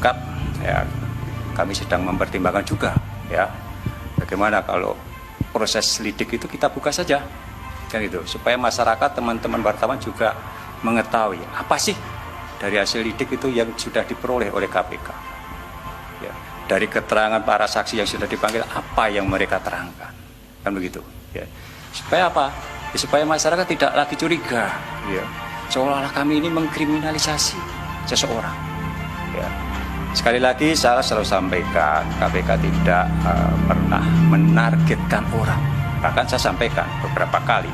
lengkap, ya kami sedang mempertimbangkan juga, ya bagaimana kalau proses lidik itu kita buka saja, kan itu, supaya masyarakat, teman-teman wartawan juga mengetahui apa sih dari hasil lidik itu yang sudah diperoleh oleh KPK. Ya, dari keterangan para saksi yang sudah dipanggil, apa yang mereka terangkan, kan begitu. Ya, supaya apa? Ya, supaya masyarakat tidak lagi curiga, ya, seolah-olah kami ini mengkriminalisasi seseorang. Ya. Sekali lagi saya selalu sampaikan, KPK tidak pernah menargetkan orang. Bahkan saya sampaikan beberapa kali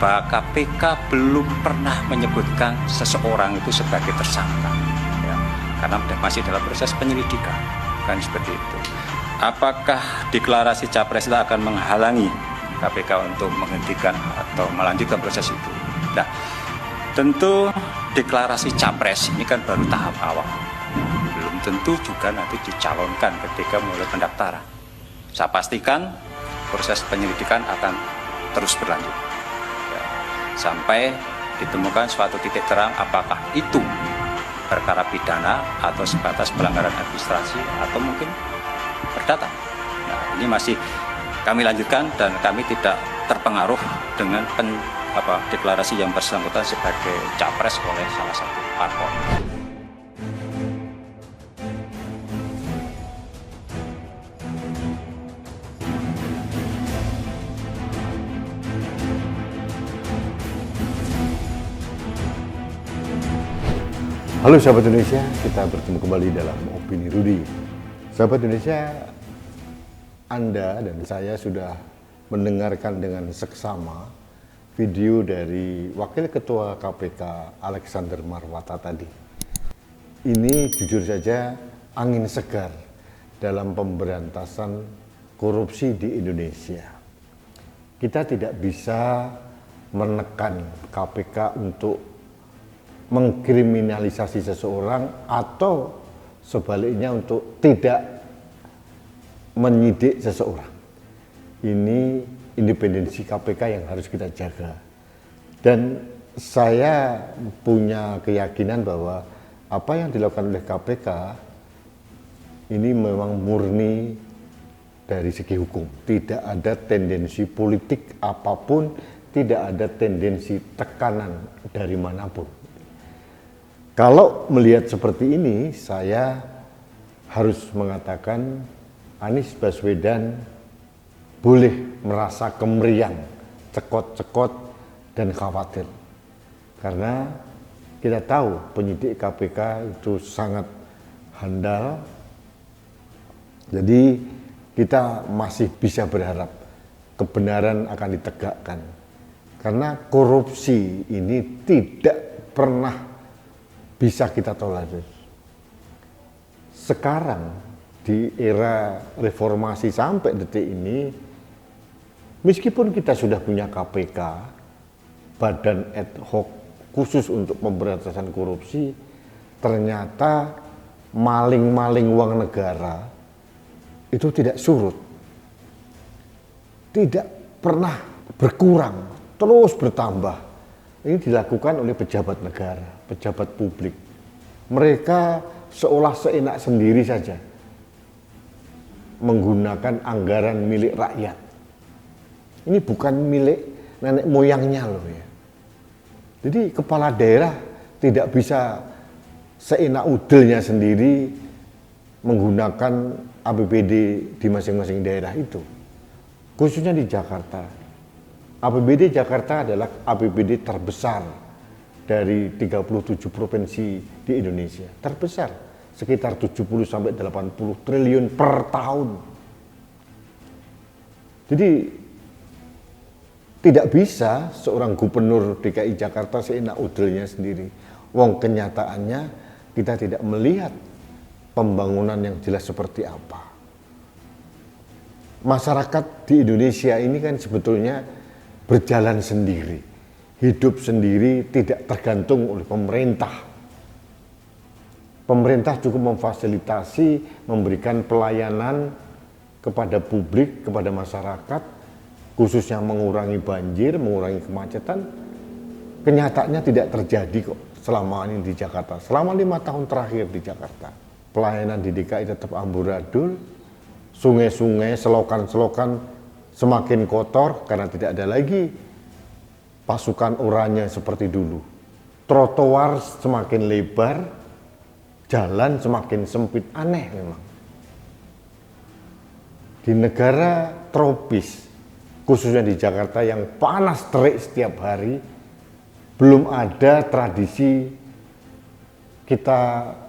bahwa KPK belum pernah menyebutkan seseorang itu sebagai tersangka, ya, karena masih dalam proses penyelidikan, kan seperti itu. Apakah deklarasi capres itu akan menghalangi KPK untuk menghentikan atau melanjutkan proses itu? Nah, tentu deklarasi capres ini kan baru tahap awal. Belum tentu juga nanti dicalonkan ketika mulai pendaftaran. Saya pastikan proses penyelidikan akan terus berlanjut, ya, sampai ditemukan suatu titik terang apakah itu perkara pidana atau sebatas pelanggaran administrasi atau mungkin perdata. Nah, ini masih kami lanjutkan dan kami tidak terpengaruh dengan deklarasi yang bersangkutan sebagai capres oleh salah satu parpol. Halo sahabat Indonesia, kita bertemu kembali dalam Opini Rudi. Sahabat Indonesia, Anda dan saya sudah mendengarkan dengan seksama video dari Wakil Ketua KPK Alexander Marwata tadi. Ini jujur saja angin segar dalam pemberantasan korupsi di Indonesia. Kita tidak bisa menekan KPK untuk mengkriminalisasi seseorang atau sebaliknya untuk tidak menyidik seseorang. Ini independensi KPK yang harus kita jaga. Dan saya punya keyakinan bahwa apa yang dilakukan oleh KPK ini memang murni dari segi hukum. Tidak ada tendensi politik apapun, tidak ada tendensi tekanan dari manapun. Kalau melihat seperti ini, saya harus mengatakan Anies Baswedan boleh merasa kemeriang, cekot-cekot, dan khawatir. Karena kita tahu penyidik KPK itu sangat handal, jadi kita masih bisa berharap kebenaran akan ditegakkan. Karena korupsi ini tidak pernah bisa kita tolerir. Sekarang di era reformasi sampai detik ini, meskipun kita sudah punya KPK, badan ad hoc khusus untuk pemberantasan korupsi, ternyata maling-maling uang negara itu tidak surut, tidak pernah berkurang, terus bertambah. Ini dilakukan oleh pejabat negara, pejabat publik. Mereka seolah seenak sendiri saja menggunakan anggaran milik rakyat. Ini bukan milik nenek moyangnya loh ya. Jadi kepala daerah tidak bisa seenak udelnya sendiri menggunakan APBD di masing-masing daerah itu. Khususnya di Jakarta. APBD Jakarta adalah APBD terbesar dari 37 provinsi di Indonesia. Terbesar, sekitar 70 sampai 80 triliun per tahun. Jadi tidak bisa seorang gubernur DKI Jakarta seenak udelnya sendiri. Wong kenyataannya kita tidak melihat pembangunan yang jelas seperti apa. Masyarakat di Indonesia ini kan sebetulnya berjalan sendiri, hidup sendiri, tidak tergantung oleh pemerintah. Pemerintah cukup memfasilitasi, memberikan pelayanan kepada publik, kepada masyarakat, khususnya mengurangi banjir, mengurangi kemacetan. Kenyataannya tidak terjadi kok selama ini di Jakarta, selama 5 tahun terakhir di Jakarta. pelayanan di DKI tetap amburadul, sungai-sungai, selokan-selokan semakin kotor karena tidak ada lagi pasukan oranye seperti dulu. Trotoar semakin lebar, jalan semakin sempit, aneh memang. Di negara tropis, khususnya di Jakarta yang panas terik setiap hari, belum ada tradisi kita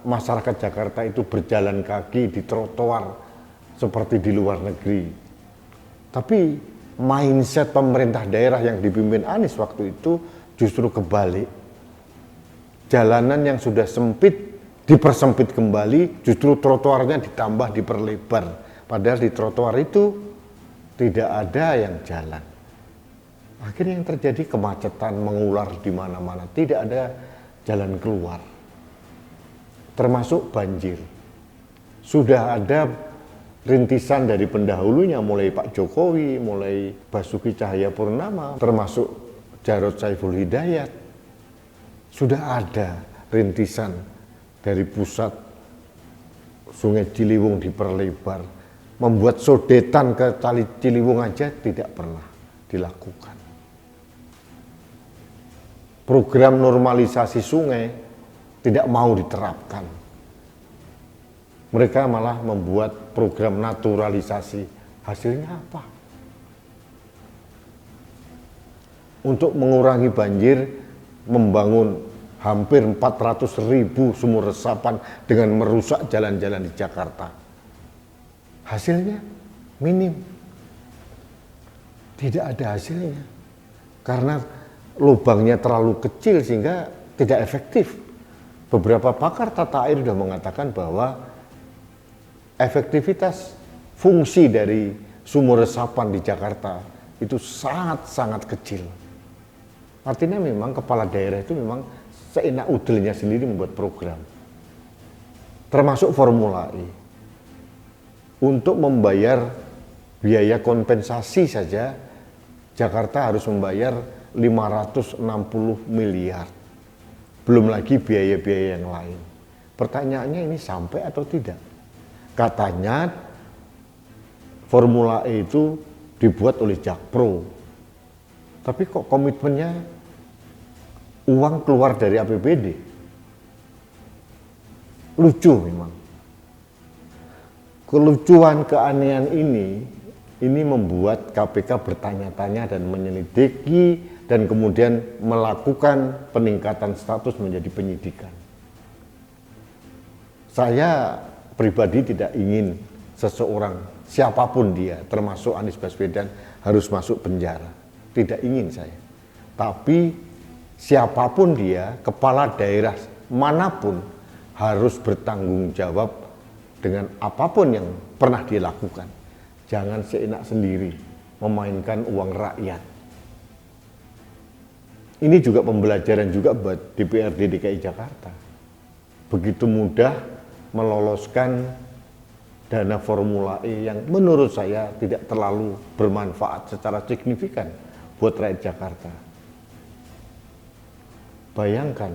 masyarakat Jakarta itu berjalan kaki di trotoar seperti di luar negeri. Tapi mindset pemerintah daerah yang dipimpin Anies waktu itu justru kebalik. Jalanan yang sudah sempit dipersempit kembali, justru trotoarnya ditambah diperlebar. Padahal di trotoar itu tidak ada yang jalan. Akhirnya yang terjadi kemacetan mengular di mana-mana, tidak ada jalan keluar. Termasuk banjir. Sudah ada rintisan dari pendahulunya, mulai Pak Jokowi, mulai Basuki Cahayapurnama, termasuk Jarod Saiful Hidayat. Sudah ada rintisan dari pusat, Sungai Ciliwung diperlebar, membuat sodetan ke Kali Ciliwung aja tidak pernah dilakukan. Program normalisasi sungai tidak mau diterapkan. Mereka malah membuat program naturalisasi. Hasilnya apa? Untuk mengurangi banjir, membangun hampir 400.000 sumur resapan dengan merusak jalan-jalan di Jakarta. Hasilnya minim. Tidak ada hasilnya. Karena lubangnya terlalu kecil sehingga tidak efektif. Beberapa pakar tata air sudah mengatakan bahwa efektivitas fungsi dari sumur resapan di Jakarta itu sangat-sangat kecil. Artinya memang kepala daerah itu memang seenak udelnya sendiri membuat program. Termasuk Formula E. Untuk membayar biaya kompensasi saja, Jakarta harus membayar 560 miliar. Belum lagi biaya-biaya yang lain. Pertanyaannya ini sampai atau tidak? Katanya Formula E itu dibuat oleh Jakpro. Tapi kok komitmennya uang keluar dari APBD? Lucu memang. Kelucuan, keanehan ini membuat KPK bertanya-tanya dan menyelidiki dan kemudian melakukan peningkatan status menjadi penyidikan. Saya pribadi tidak ingin seseorang, siapapun dia, termasuk Anies Baswedan, harus masuk penjara. Tidak ingin saya. Tapi siapapun dia, kepala daerah manapun harus bertanggung jawab dengan apapun yang pernah dilakukan. Jangan seenak sendiri memainkan uang rakyat. Ini juga pembelajaran juga buat DPRD DKI Jakarta. Begitu mudah meloloskan dana Formula E yang menurut saya tidak terlalu bermanfaat secara signifikan buat rakyat Jakarta. Bayangkan,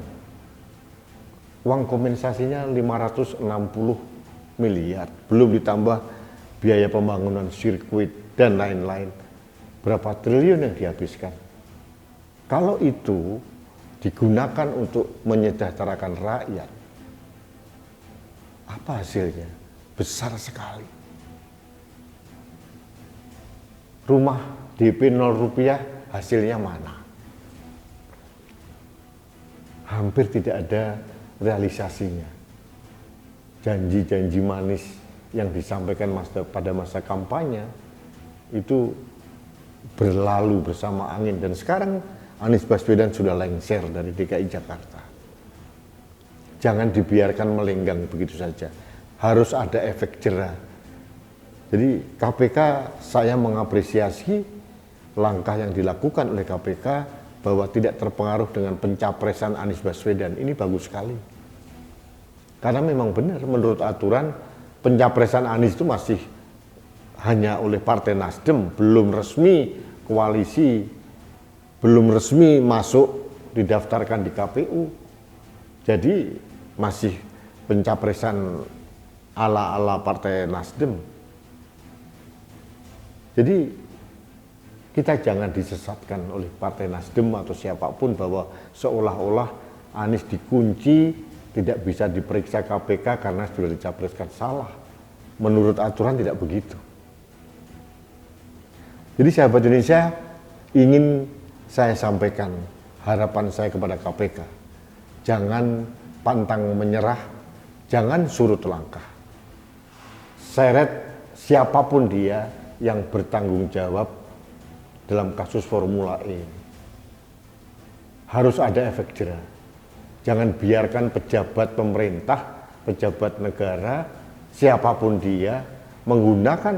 uang kompensasinya 560 miliar, belum ditambah biaya pembangunan sirkuit dan lain-lain. Berapa triliun yang dihabiskan? Kalau itu digunakan untuk menyejahterakan rakyat, apa hasilnya? Besar sekali. Rumah DP 0 rupiah hasilnya mana? Hampir tidak ada realisasinya. Janji-janji manis yang disampaikan pada masa kampanye itu berlalu bersama angin. Dan sekarang Anies Baswedan sudah lengser dari DKI Jakarta. Jangan dibiarkan melenggang begitu saja. Harus ada efek jera. Jadi KPK, saya mengapresiasi langkah yang dilakukan oleh KPK bahwa tidak terpengaruh dengan pencapresan Anies Baswedan. Ini bagus sekali. Karena memang benar menurut aturan pencapresan Anies itu masih hanya oleh Partai Nasdem, belum resmi koalisi, belum resmi masuk didaftarkan di KPU. Jadi masih pencapresan ala-ala Partai Nasdem. Jadi kita jangan disesatkan oleh Partai Nasdem atau siapapun bahwa seolah-olah Anies dikunci, tidak bisa diperiksa KPK karena sudah dicapreskan. Salah. Menurut aturan tidak begitu. Jadi sahabat Indonesia, ingin saya sampaikan harapan saya kepada KPK. Jangan pantang menyerah, jangan surut langkah. Seret siapapun dia yang bertanggung jawab dalam kasus Formula E. Harus ada efek jera. Jangan biarkan pejabat pemerintah, pejabat negara, siapapun dia menggunakan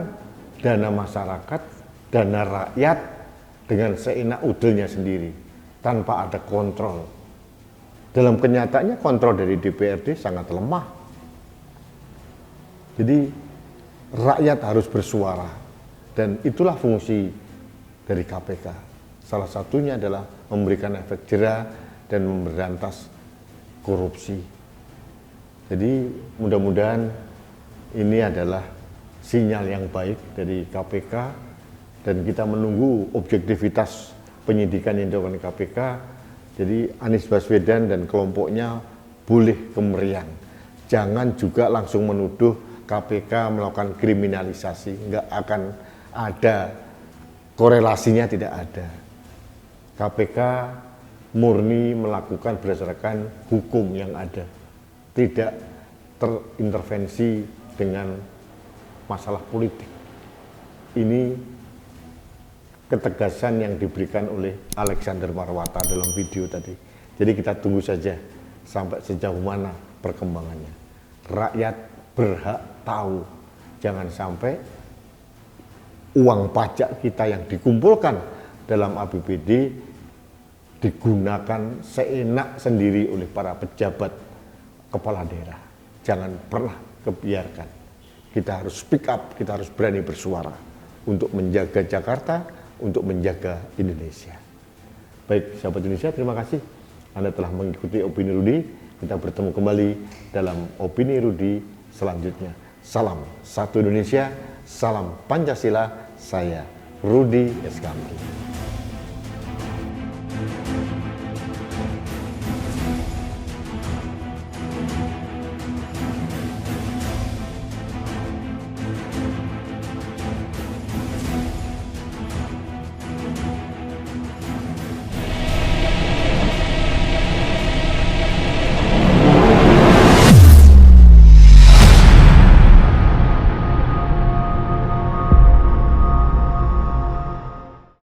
dana masyarakat, dana rakyat dengan seenak udelnya sendiri tanpa ada kontrol. Dalam kenyataannya kontrol dari DPRD sangat lemah. Jadi rakyat harus bersuara, dan itulah fungsi dari KPK. Salah satunya adalah memberikan efek jera dan memberantas korupsi. Jadi mudah-mudahan ini adalah sinyal yang baik dari KPK, dan kita menunggu objektivitas penyidikan yang dilakukan KPK. Jadi Anies Baswedan dan kelompoknya boleh kemeriang. Jangan juga langsung menuduh KPK melakukan kriminalisasi, nggak akan ada korelasinya, tidak ada. KPK murni melakukan berdasarkan hukum yang ada, tidak terintervensi dengan masalah politik. Ini ketegasan yang diberikan oleh Alexander Marwata dalam video tadi. Jadi kita tunggu saja sampai sejauh mana perkembangannya. Rakyat berhak tahu, jangan sampai uang pajak kita yang dikumpulkan dalam APBD digunakan seenak sendiri oleh para pejabat kepala daerah. Jangan pernah kebiarkan. Kita harus speak up, kita harus berani bersuara untuk menjaga Jakarta, untuk menjaga Indonesia. Baik, sahabat Indonesia, terima kasih Anda telah mengikuti Opini Rudi. Kita bertemu kembali dalam Opini Rudi selanjutnya. Salam satu Indonesia, salam Pancasila. Saya Rudi Eskamki.